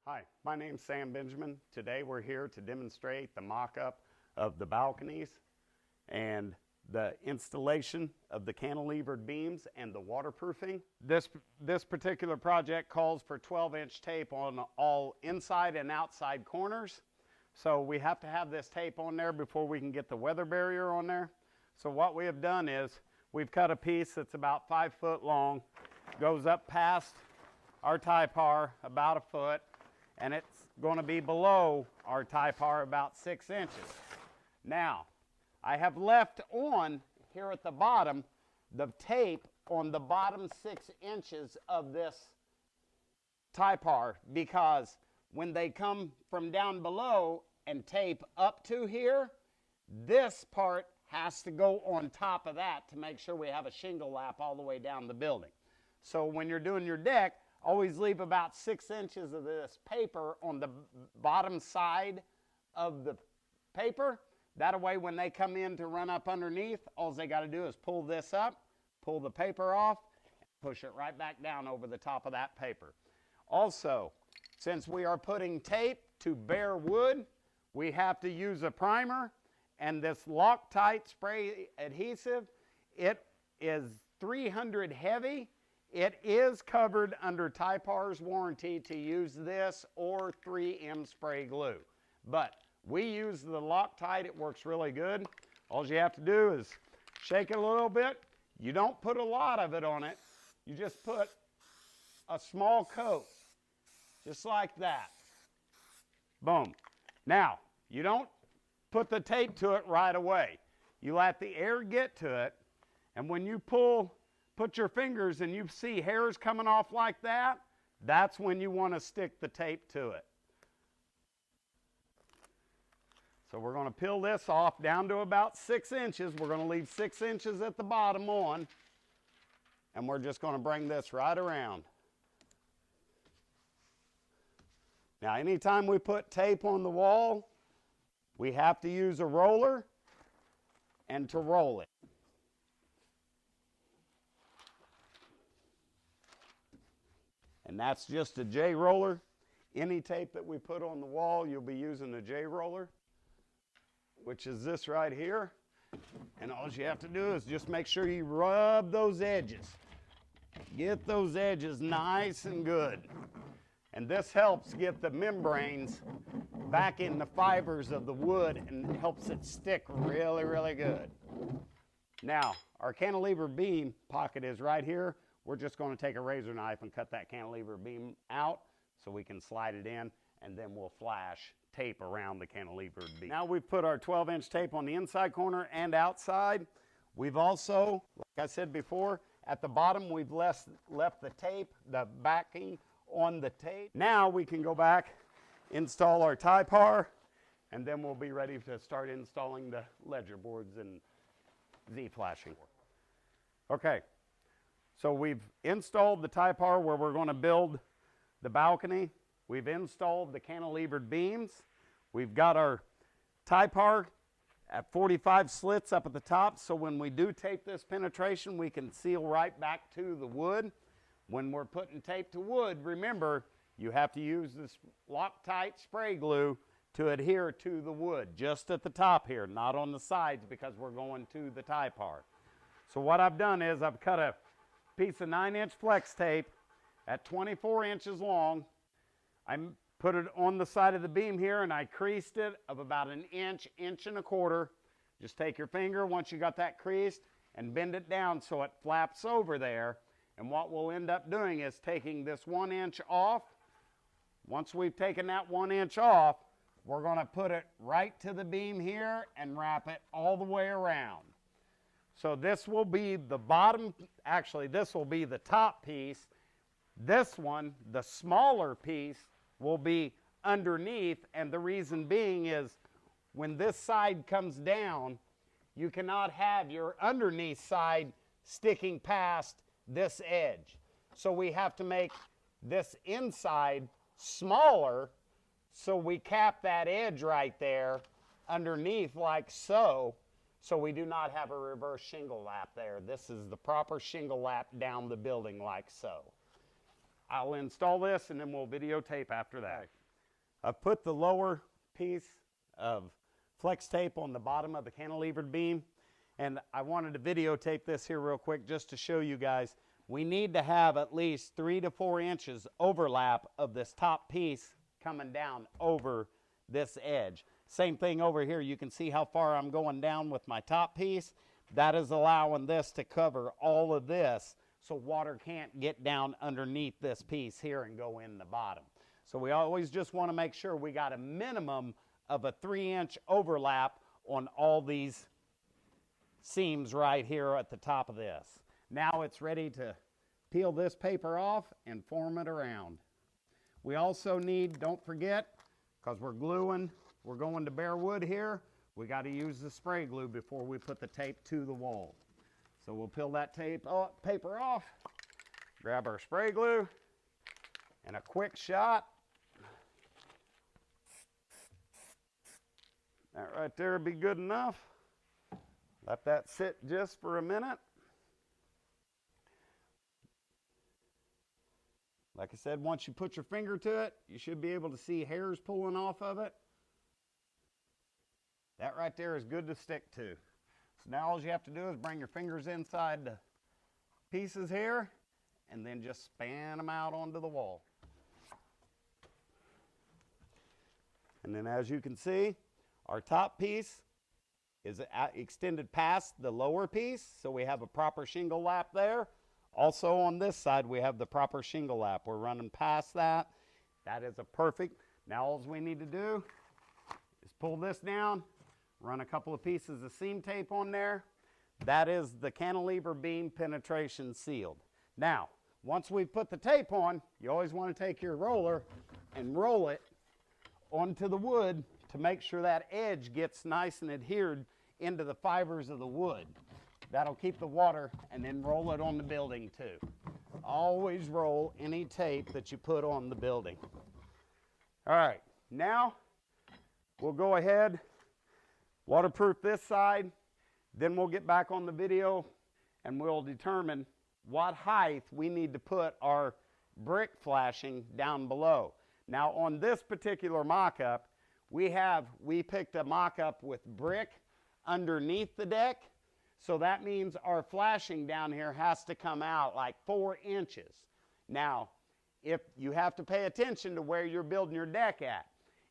Hi, my name's Sam Benjamin. Today we're here to demonstrate the mock-up of the balconies and the installation of the cantilevered beams and the waterproofing. This particular project calls for 12-inch tape on all inside and outside corners. So we have to have this tape on there before we can get the weather barrier on there. So what we have done is we've cut a piece that's about 5 foot long, goes up past our tie par about a foot, and it's going to be below our tie par about 6 inches. Now, I have left on here at the bottom the tape on the bottom 6 inches of this tie par, because when they come from down below and tape up to here, this part has to go on top of that to make sure we have a shingle lap all the way down the building. So when you're doing your deck, always leave about 6 inches of this paper on the bottom side of the paper. That way when they come in to run up underneath, all they got to do is pull this up, pull the paper off, and push it right back down over the top of that paper. Also, since we are putting tape to bare wood, we have to use a primer, and this Loctite spray adhesive, it is 300 heavy. It is covered under tie par's warranty to use this or 3M spray glue. But we use the Loctite. It works really good. All you have to do is shake it a little bit. You don't put a lot of it on it. You just put a small coat, just like that. Boom. Now, you don't put the tape to it right away. You let the air get to it, and when you put your fingers and you see hairs coming off like that, that's when you want to stick the tape to it. So we're going to peel this off down to about 6 inches. We're going to leave 6 inches at the bottom on, and we're just going to bring this right around. Now, anytime we put tape on the wall, we have to use a roller and to roll it. And that's just a J roller. Any tape that we put on the wall, you'll be using a J roller, which is this right here. And all you have to do is just make sure you rub those edges. Get those edges nice and good. And this helps get the membranes back in the fibers of the wood and helps it stick really, really good. Now, our cantilever beam pocket is right here. We're just going to take a razor knife and cut that cantilever beam out so we can slide it in, and then we'll flash tape around the cantilevered beam. Now we've put our 12-inch tape on the inside corner and outside. We've also, like I said before, at the bottom we've left the tape, the backing on the tape. Now we can go back, install our tie par, and then we'll be ready to start installing the ledger boards and Z-flashing. Okay. So we've installed the tie par where we're going to build the balcony. We've installed the cantilevered beams. We've got our tie par at 45 slits up at the top, so when we do tape this penetration, we can seal right back to the wood. When we're putting tape to wood, remember, you have to use this Loctite spray glue to adhere to the wood, just at the top here, not on the sides, because we're going to the tie par. So what I've done is I've cut a piece of 9-inch flex tape at 24 inches long. I put it on the side of the beam here, and I creased it of about an inch, inch and a quarter. Just take your finger once you got that creased and bend it down so it flaps over there. And what we'll end up doing is taking this 1 inch off. Once we've taken that 1 inch off, we're going to put it right to the beam here and wrap it all the way around. So this will be the bottom, actually this will be the top piece. This one, the smaller piece, will be underneath, and the reason being is when this side comes down, you cannot have your underneath side sticking past this edge. So we have to make this inside smaller, so we cap that edge right there underneath like so. So we do not have a reverse shingle lap there. This is the proper shingle lap down the building like so. I'll install this and then we'll videotape after that. I've put the lower piece of flex tape on the bottom of the cantilevered beam, and I wanted to videotape this here real quick just to show you guys. We need to have at least 3 to 4 inches overlap of this top piece coming down over this edge. Same thing over here. You can see how far I'm going down with my top piece. That is allowing this to cover all of this so water can't get down underneath this piece here and go in the bottom. So we always just want to make sure we got a minimum of a 3-inch overlap on all these seams right here at the top of this. Now it's ready to peel this paper off and form it around. We also need, don't forget, because we're gluing, we're going to bare wood here, we got to use the spray glue before we put the tape to the wall. So we'll peel that paper off, grab our spray glue, and a quick shot. That right there would be good enough. Let that sit just for a minute. Like I said, once you put your finger to it, you should be able to see hairs pulling off of it. That right there is good to stick to. So now all you have to do is bring your fingers inside the pieces here and then just span them out onto the wall. And then as you can see, our top piece is extended past the lower piece, so we have a proper shingle lap there. Also on this side, we have the proper shingle lap. We're running past that. That is a perfect. Now all we need to do is pull this down, run a couple of pieces of seam tape on there. That is the cantilever beam penetration sealed. Now, once we put the tape on, you always want to take your roller and roll it onto the wood to make sure that edge gets nice and adhered into the fibers of the wood. That'll keep the water, and then roll it on the building too. Always roll any tape that you put on the building. All right, now we'll go ahead, waterproof this side, then we'll get back on the video and we'll determine what height we need to put our brick flashing down below. Now on this particular mock-up, we picked a mock-up with brick underneath the deck. So that means our flashing down here has to come out like 4 inches. Now, if you have to pay attention to where you're building your deck at.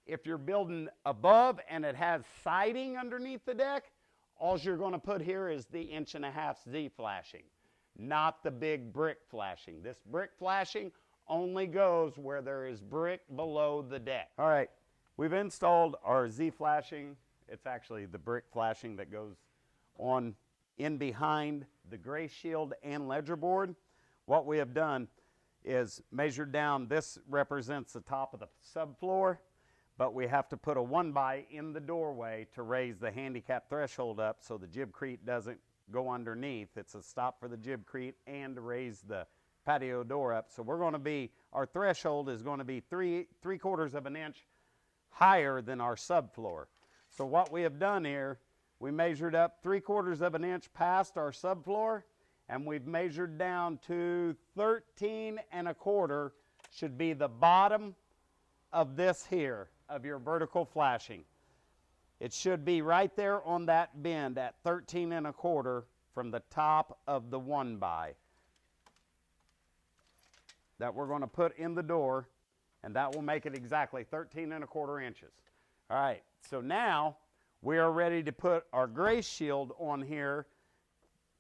If you're building above and it has siding underneath the deck, all you're going to put here is the 1.5 inch Z flashing, not the big brick flashing. This brick flashing only goes where there is brick below the deck. All right, we've installed our Z flashing. It's actually the brick flashing that goes on in behind the gray shield and ledger board. What we have done is measured down. This represents the top of the subfloor, but we have to put a 1x in the doorway to raise the handicap threshold up so the jibcrete doesn't go underneath. It's a stop for the jibcrete and to raise the patio door up. So we're going to be, our threshold is going to be 3/4 of an inch higher than our subfloor. So what we have done here, we measured up 3/4 of an inch past our subfloor, and we've measured down to 13.25 should be the bottom of this here, of your vertical flashing. It should be right there on that bend at 13.25 from the top of the 1x that we're going to put in the door, and that will make it exactly 13.25 inches. All right, so now we are ready to put our gray shield on here.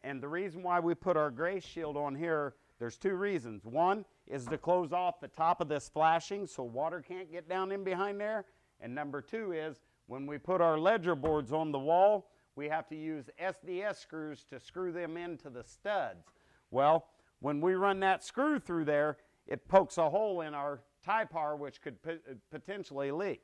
And the reason why we put our gray shield on here, there's 2 reasons. One is to close off the top of this flashing so water can't get down in behind there. And number 2 is when we put our ledger boards on the wall, we have to use SDS screws to screw them into the studs. Well, when we run that screw through there, it pokes a hole in our tie bar which could potentially leak.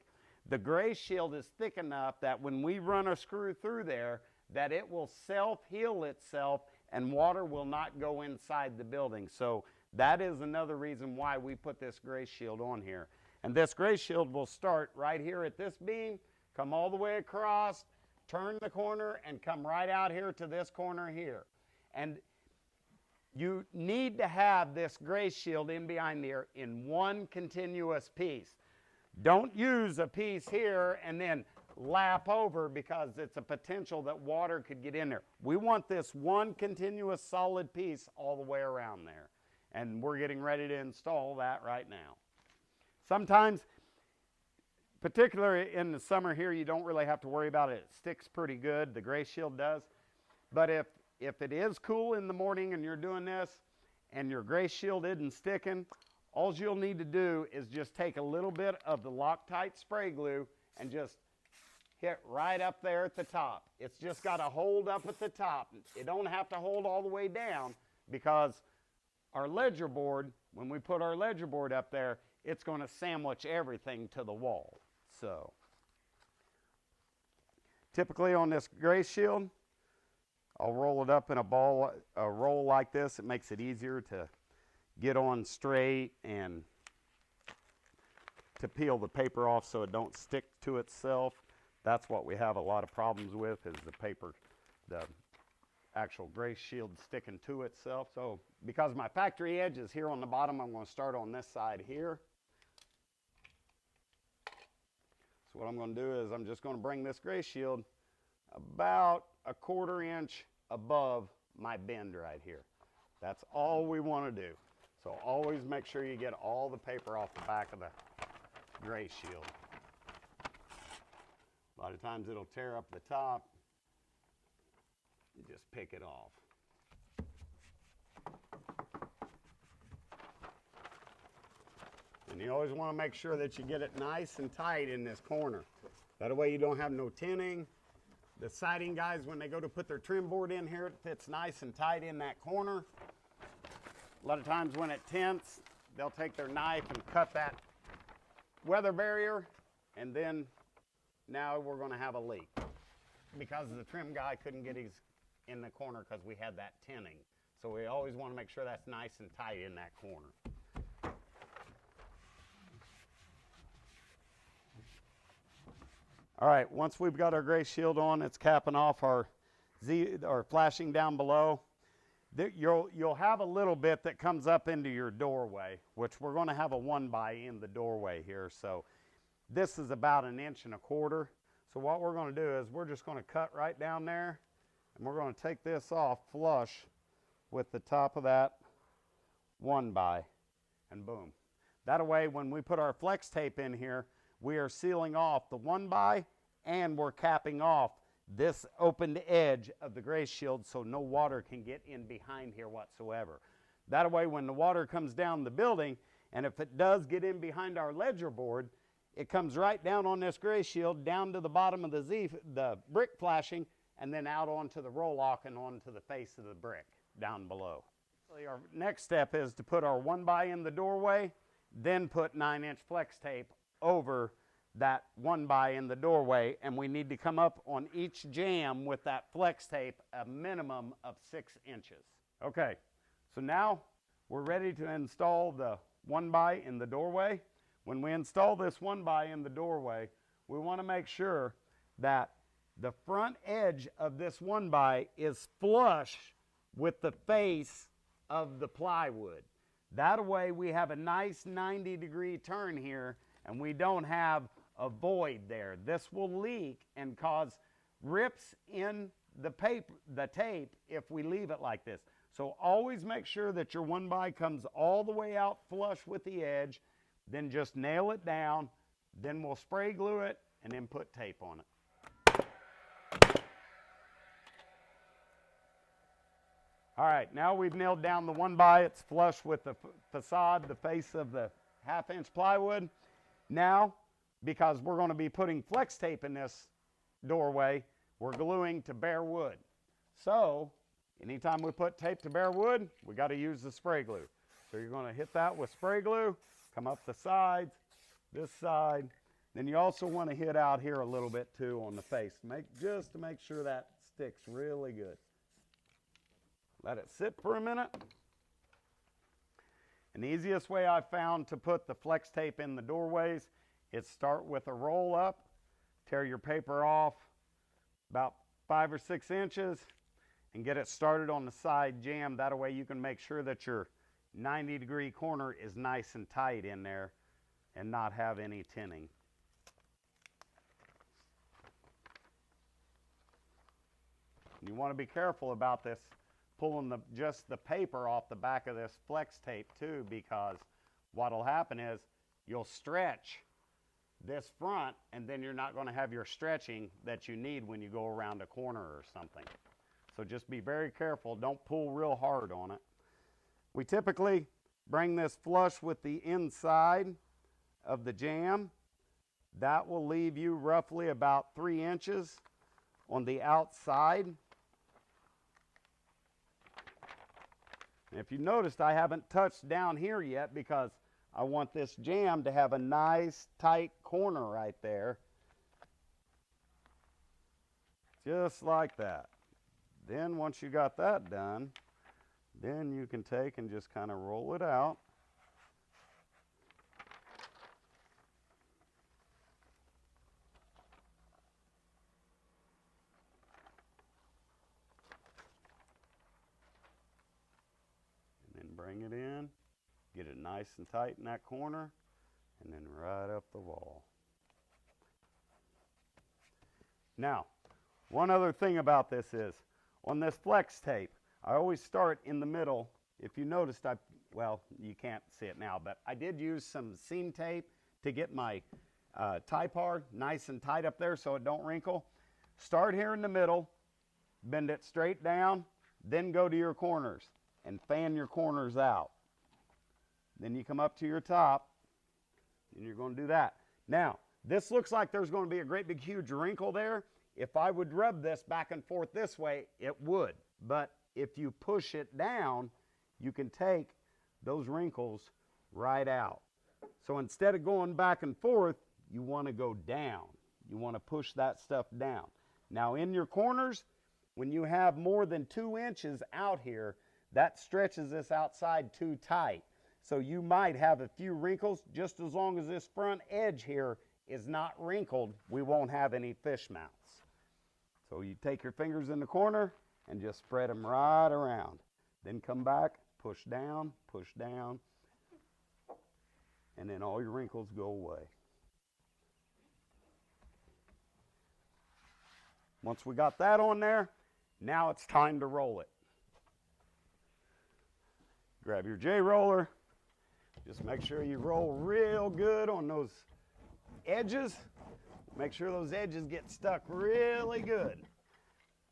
The gray shield is thick enough that when we run a screw through there, that it will self-heal itself and water will not go inside the building. So that is another reason why we put this gray shield on here. And this gray shield will start right here at this beam, come all the way across, turn the corner, and come right out here to this corner here. And you need to have this gray shield in behind there in one continuous piece. Don't use a piece here and then lap over, because it's a potential that water could get in there. We want this one continuous solid piece all the way around there. And we're getting ready to install that right now. Sometimes, particularly in the summer here, you don't really have to worry about it. It sticks pretty good. The gray shield does. But if it is cool in the morning and you're doing this and your gray shield isn't sticking, all you'll need to do is just take a little bit of the Loctite spray glue and just hit right up there at the top. It's just got to hold up at the top. It don't have to hold all the way down, because our ledger board, when we put our ledger board up there, it's going to sandwich everything to the wall. So typically on this gray shield, I'll roll it up in a roll like this. It makes it easier to get on straight and to peel the paper off so it don't stick to itself. That's what we have a lot of problems with, is the paper, the actual gray shield sticking to itself. So because my factory edge is here on the bottom, I'm going to start on this side here. So what I'm going to do is I'm just going to bring this gray shield about a 1/4 inch above my bend right here. That's all we want to do. So always make sure you get all the paper off the back of the gray shield. A lot of times it'll tear up the top. You just pick it off. And you always want to make sure that you get it nice and tight in this corner. That way you don't have no tinning. The siding guys, when they go to put their trim board in here, it fits nice and tight in that corner. A lot of times when it tints, they'll take their knife and cut that weather barrier, and then now we're going to have a leak because the trim guy couldn't get his in the corner because we had that tinning. So we always want to make sure that's nice and tight in that corner. All right, once we've got our gray shield on, it's capping off our flashing down below. You'll have a little bit that comes up into your doorway, which we're going to have a 1x in the doorway here. So this is about 1 1/4 inches. So what we're going to do is we're just going to cut right down there, and we're going to take this off flush with the top of that 1x, and boom. That way, when we put our flex tape in here, we are sealing off the 1x, and we're capping off this opened edge of the gray shield so no water can get in behind here whatsoever. That way, when the water comes down the building, and if it does get in behind our ledger board, it comes right down on this gray shield, down to the bottom of the brick flashing, and then out onto the roll-lock and onto the face of the brick down below. Our next step is to put our 1x in the doorway, then put 9-inch flex tape over that 1x in the doorway, and we need to come up on each jamb with that flex tape a minimum of 6 inches. Okay, so now we're ready to install the 1x in the doorway. When we install this 1x in the doorway, we want to make sure that the front edge of this 1x is flush with the face of the plywood. That way we have a nice 90-degree turn here, and we don't have a void there. This will leak and cause rips in the tape if we leave it like this. So always make sure that your 1x comes all the way out flush with the edge, then just nail it down, then we'll spray glue it, and then put tape on it. All right, now we've nailed down the 1x. It's flush with the facade, the face of the 1/2-inch plywood. Now, because we're going to be putting flex tape in this doorway, we're gluing to bare wood. So, anytime we put tape to bare wood, we got to use the spray glue. So you're going to hit that with spray glue, come up the sides, this side. Then you also want to hit out here a little bit too on the face, just to make sure that sticks really good. Let it sit for a minute. And the easiest way I've found to put the flex tape in the doorways is start with a roll up, tear your paper off about 5 or 6 inches, and get it started on the side jamb. That way you can make sure that your 90-degree corner is nice and tight in there. and not have any tinning. You want to be careful about this, pulling just the paper off the back of this flex tape too, because what'll happen is you'll stretch this front, and then you're not going to have your stretching that you need when you go around a corner or something. So just be very careful. Don't pull real hard on it. We typically bring this flush with the inside of the jamb. That will leave you roughly about 3 inches on the outside. And if you noticed, I haven't touched down here yet because I want this jamb to have a nice tight corner right there. Just like that. Then once you got that done, then you can take and just kind of roll it out. And then bring it in. Get it nice and tight in that corner, and then right up the wall. Now, one other thing about this is, on this flex tape, I always start in the middle. If you noticed, well, you can't see it now, but I did use some seam tape to get my tie-bar nice and tight up there so it don't wrinkle. Start here in the middle, bend it straight down, then go to your corners and fan your corners out. Then you come up to your top, and you're going to do that. Now, this looks like there's going to be a great big huge wrinkle there. If I would rub this back and forth this way, it would. But if you push it down, you can take those wrinkles right out. So instead of going back and forth, you want to go down. You want to push that stuff down. Now in your corners, when you have more than 2 inches out here, that stretches this outside too tight. So you might have a few wrinkles. Just as long as this front edge here is not wrinkled, we won't have any fish mouths. So you take your fingers in the corner and just spread them right around. Then come back, push down, and then all your wrinkles go away. Once we got that on there, now it's time to roll it. Grab your J-roller. Just make sure you roll real good on those edges. Make sure those edges get stuck really good.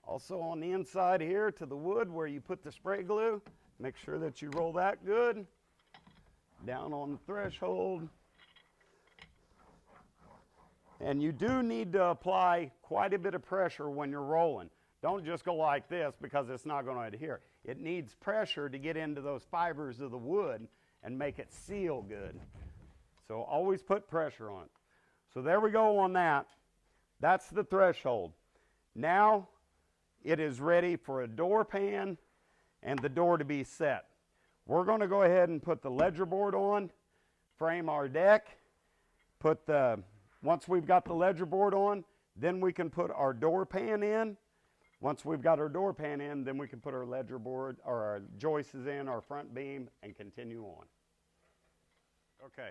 Also on the inside here to the wood where you put the spray glue, make sure that you roll that good. Down on the threshold. And you do need to apply quite a bit of pressure when you're rolling. Don't just go like this because it's not going to adhere. It needs pressure to get into those fibers of the wood and make it seal good. So always put pressure on it. So there we go on that. That's the threshold. Now it is ready for a door pan and the door to be set. We're going to go ahead and put the ledger board on, frame our deck, once we've got the ledger board on, then we can put our door pan in. Once we've got our door pan in, then we can put our ledger board or our joists in, our front beam, and continue on. Okay,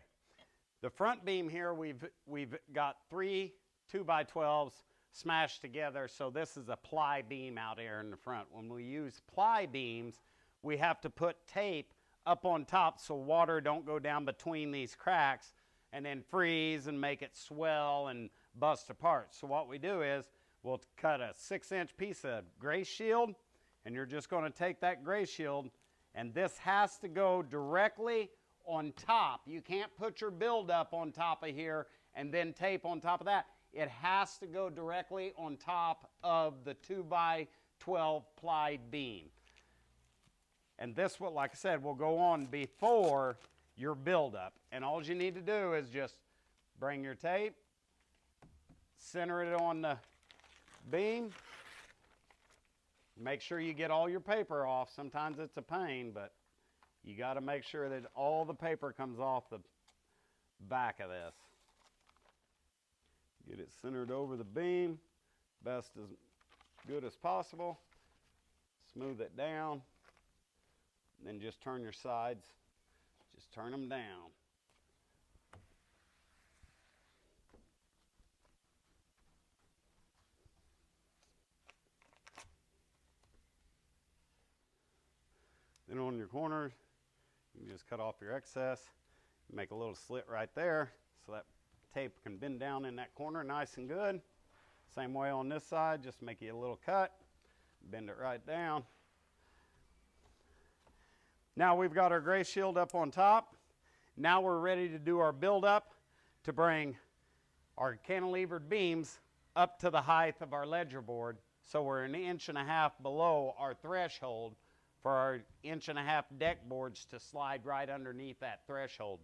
the front beam here, we've got 3 2x12s smashed together, so this is a ply beam out here in the front. When we use ply beams, we have to put tape up on top so water don't go down between these cracks and then freeze and make it swell and bust apart. So what we do is we'll cut a 6-inch piece of gray shield, and you're just going to take that gray shield, and this has to go directly on top. You can't put your buildup on top of here and then tape on top of that. It has to go directly on top of the 2x12 plied beam. And this, like I said, will go on before your buildup. And all you need to do is just bring your tape, center it on the beam. Make sure you get all your paper off. Sometimes it's a pain, but you got to make sure that all the paper comes off the back of this. Get it centered over the beam, best as good as possible. Smooth it down. And then just turn your sides. Just turn them down. Then on your corners, you can just cut off your excess, make a little slit right there so that tape can bend down in that corner nice and good. Same way on this side, just make you a little cut, bend it right down. Now we've got our gray shield up on top. Now we're ready to do our build up to bring our cantilevered beams up to the height of our ledger board. So we're 1.5 inches below our threshold for our 1.5 inch deck boards to slide right underneath that threshold.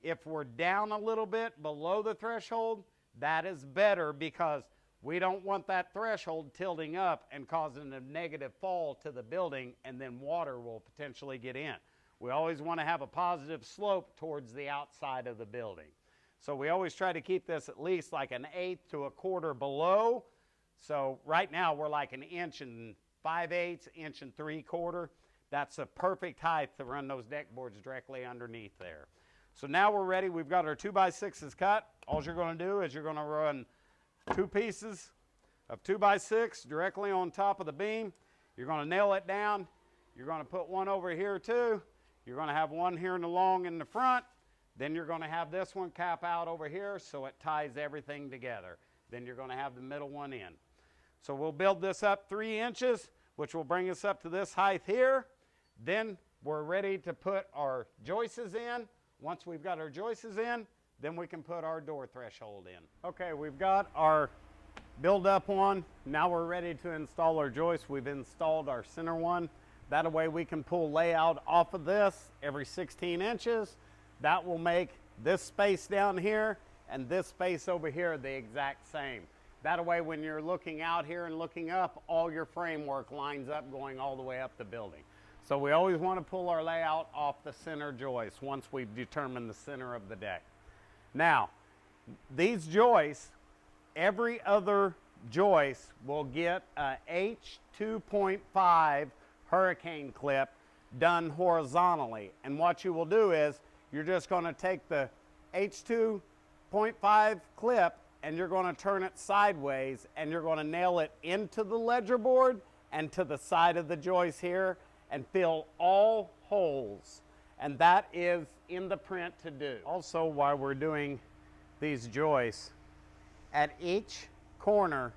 If we're down a little bit below the threshold, that is better because we don't want that threshold tilting up and causing a negative fall to the building, and then water will potentially get in. We always want to have a positive slope towards the outside of the building. So we always try to keep this at least like 1/8 to 1/4 below. So right now we're like 1 5/8 inches, 1 3/4. That's a perfect height to run those deck boards directly underneath there. So now we're ready. We've got our 2x6s cut. All you're going to do is you're going to run 2 pieces of 2x6 directly on top of the beam. You're going to nail it down. You're going to put one over here too. You're going to have one here in the long in the front. Then you're going to have this one cap out over here so it ties everything together. Then you're going to have the middle one in. So we'll build this up 3 inches, which will bring us up to this height here. Then we're ready to put our joists in. Once we've got our joists in, then we can put our door threshold in. Okay, we've got our build up one. Now we're ready to install our joist. We've installed our center one. That way we can pull layout off of this every 16 inches. That will make this space down here and this space over here the exact same. That way when you're looking out here and looking up, all your framework lines up going all the way up the building. So we always want to pull our layout off the center joist once we've determined the center of the deck. Now, these joists, every other joist will get a H2.5 hurricane clip done horizontally. And what you will do is you're just going to take the H2.5 clip and you're going to turn it sideways and you're going to nail it into the ledger board and to the side of the joist here and fill all holes. And that is in the print to do. Also, while we're doing these joists, at each corner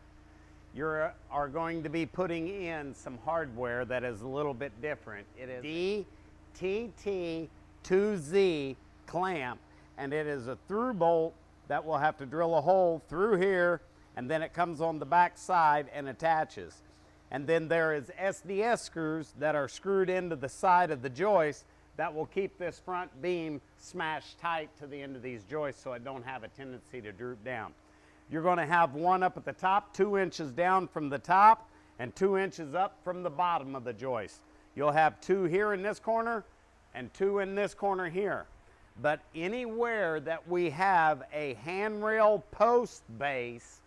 you are going to be putting in some hardware that is a little bit different. It is DTT2Z clamp, and it is a through bolt that will have to drill a hole through here, and then it comes on the back side and attaches. And then there is SDS screws that are screwed into the side of the joist that will keep this front beam smashed tight to the end of these joists so it don't have a tendency to droop down. You're going to have one up at the top, 2 inches down from the top, and 2 inches up from the bottom of the joist. You'll have 2 here in this corner and 2 in this corner here. But anywhere that we have a handrail post base,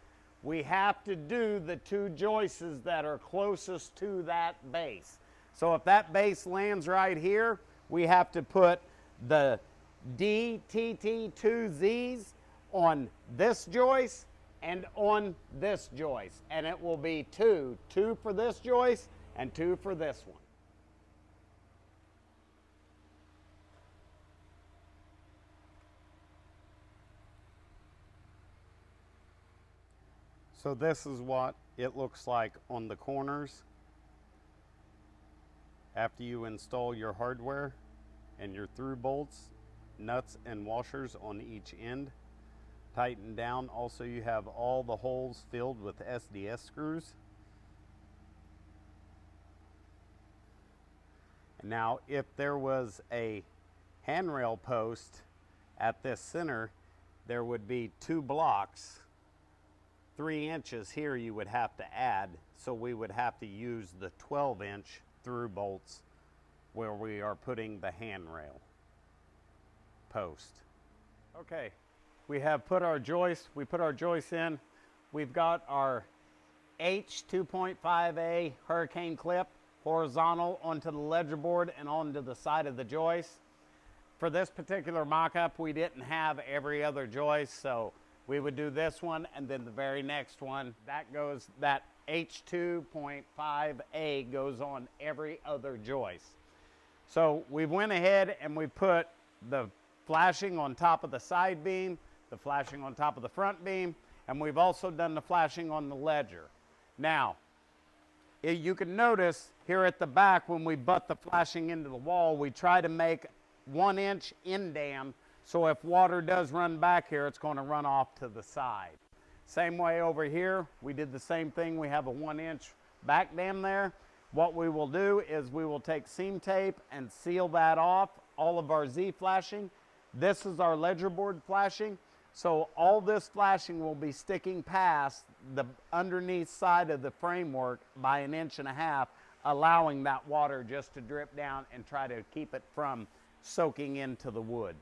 we have to do the 2 joists that are closest to that base. So if that base lands right here, we have to put the DTT2Zs on this joist and on this joist. And it will be 2 for this joist and 2 for this one. So this is what it looks like on the corners after you install your hardware and your through bolts, nuts and washers on each end. Tighten down. Also, you have all the holes filled with SDS screws. And now, if there was a handrail post at this center, there would be 2 blocks. 3 inches here you would have to add, so we would have to use the 12-inch through bolts where we are putting the handrail post. Okay, we have put our joist, we put our joist in. We've got our H2.5A hurricane clip horizontal onto the ledger board and onto the side of the joist. For this particular mock-up, we didn't have every other joist, so we would do this one and then the very next one. That H2.5A goes on every other joist. So we went ahead and we put the flashing on top of the side beam, the flashing on top of the front beam, and we've also done the flashing on the ledger. Now, you can notice here at the back when we butt the flashing into the wall, we try to make 1 inch in dam, so if water does run back here, it's going to run off to the side. Same way over here, we did the same thing. We have a 1 inch back dam there. What we will do is we will take seam tape and seal that off, all of our Z flashing. This is our ledger board flashing. So all this flashing will be sticking past the underneath side of the framework by 1.5 inches, allowing that water just to drip down and try to keep it from soaking into the wood.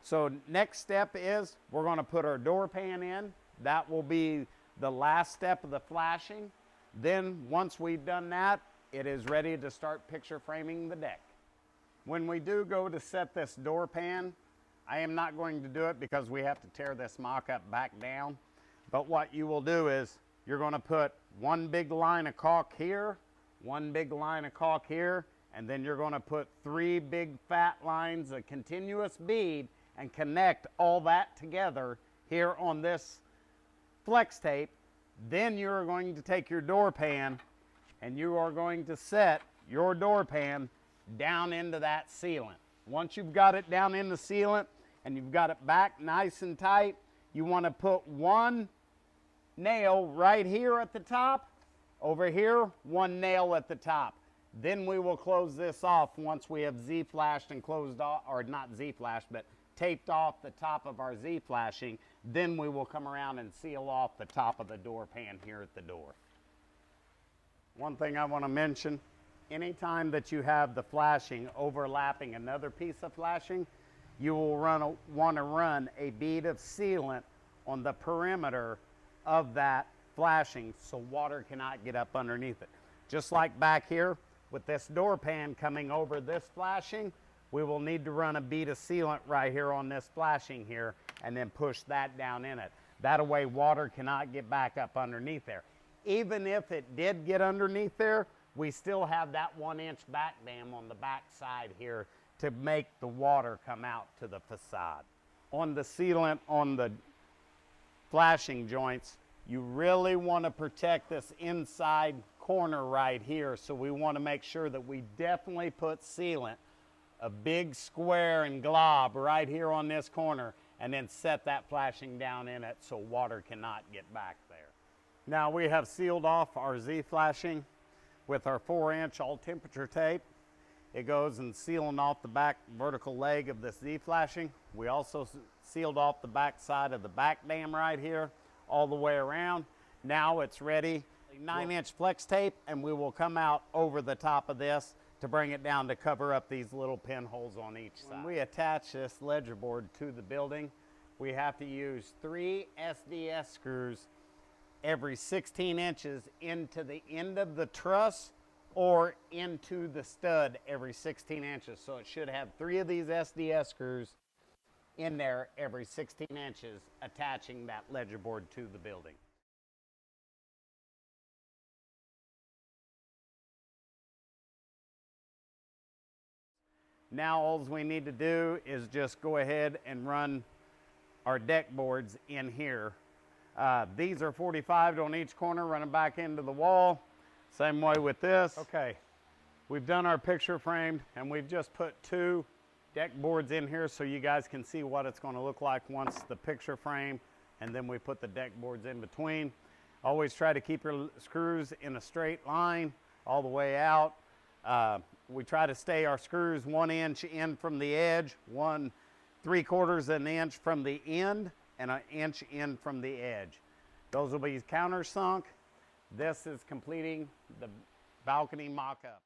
So next step is we're going to put our door pan in. That will be the last step of the flashing. Then once we've done that, it is ready to start picture framing the deck. When we do go to set this door pan, I am not going to do it because we have to tear this mock-up back down. But what you will do is you're going to put one big line of caulk here, one big line of caulk here, and then you're going to put 3 big fat lines of continuous bead and connect all that together here on this flex tape. Then you're going to take your door pan and you are going to set your door pan down into that sealant. Once you've got it down in the sealant and you've got it back nice and tight, you want to put 1 nail right here at the top, over here 1 nail at the top. Then we will close this off once we have Z flashed and closed off, or not Z flashed, but taped off the top of our Z flashing. Then we will come around and seal off the top of the door pan here at the door. One thing I want to mention, anytime that you have the flashing overlapping another piece of flashing, you will want to run a bead of sealant on the perimeter of that flashing so water cannot get up underneath it. Just like back here with this door pan coming over this flashing, we will need to run a bead of sealant right here on this flashing here and then push that down in it. That way water cannot get back up underneath there. Even if it did get underneath there, we still have that 1 inch back dam on the back side here to make the water come out to the facade. On the sealant on the flashing joints, you really want to protect this inside corner right here, so we want to make sure that we definitely put sealant, a big square and glob right here on this corner, and then set that flashing down in it so water cannot get back there. Now we have sealed off our Z flashing with our 4 inch all temperature tape. It goes and sealing off the back vertical leg of this Z flashing. We also sealed off the back side of the back dam right here all the way around. Now it's ready. 9 inch flex tape, and we will come out over the top of this to bring it down to cover up these little pinholes on each side. When we attach this ledger board to the building, we have to use 3 SDS screws every 16 inches into the end of the truss or into the stud every 16 inches. So it should have 3 of these SDS screws in there every 16 inches attaching that ledger board to the building. Now all we need to do is just go ahead and run our deck boards in here. These are 45 on each corner running back into the wall. Same way with this. Okay, we've done our picture framed and we've just put 2 deck boards in here so you guys can see what it's going to look like once the picture frame and then we put the deck boards in between. Always try to keep your screws in a straight line all the way out. We try to stay our screws 1 inch in from the edge, 1¾ inch from the end, and 1 inch in from the edge. Those will be countersunk. This is completing the balcony mock-up.